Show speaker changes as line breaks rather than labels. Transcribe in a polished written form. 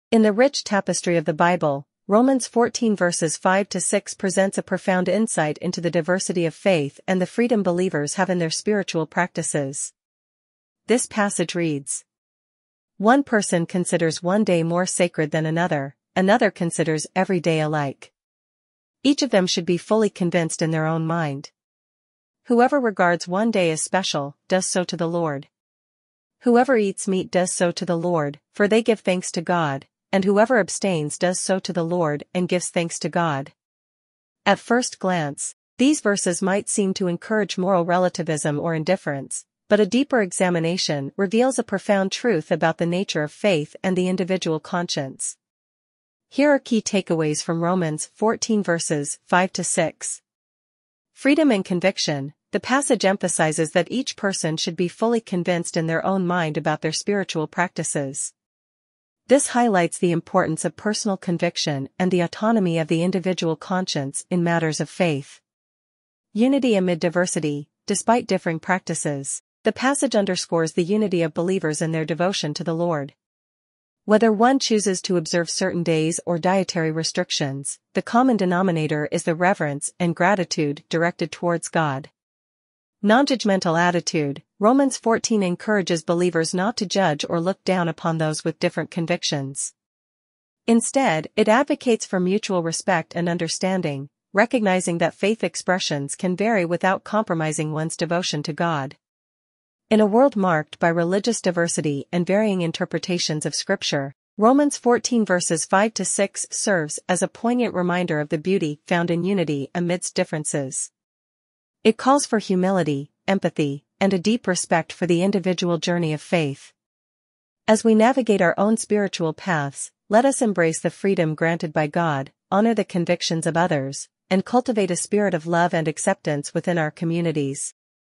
In the rich tapestry of the Bible, Romans 14 verses 5 to 6 presents a profound insight into the diversity of faith and the freedom believers have in their spiritual practices. This passage reads, "One person considers one day more sacred than another considers every day alike. Each of them should be fully convinced in their own mind. Whoever regards one day as special, does so to the Lord. Whoever eats meat does so to the Lord, for they give thanks to God, and whoever abstains does so to the Lord and gives thanks to God." At first glance, these verses might seem to encourage moral relativism or indifference, but a deeper examination reveals a profound truth about the nature of faith and the individual conscience. Here are key takeaways from Romans 14 verses 5 to 6. Freedom and conviction. The passage emphasizes that each person should be fully convinced in their own mind about their spiritual practices. This highlights the importance of personal conviction and the autonomy of the individual conscience in matters of faith. Unity amid diversity. Despite differing practices, the passage underscores the unity of believers in their devotion to the Lord. Whether one chooses to observe certain days or dietary restrictions, the common denominator is the reverence and gratitude directed towards God. Non-judgmental attitude. Romans 14 encourages believers not to judge or look down upon those with different convictions. Instead, it advocates for mutual respect and understanding, recognizing that faith expressions can vary without compromising one's devotion to God. In a world marked by religious diversity and varying interpretations of Scripture, Romans 14 verses 5 to 6 serves as a poignant reminder of the beauty found in unity amidst differences. It calls for humility, empathy, and a deep respect for the individual journey of faith. As we navigate our own spiritual paths, let us embrace the freedom granted by God, honor the convictions of others, and cultivate a spirit of love and acceptance within our communities.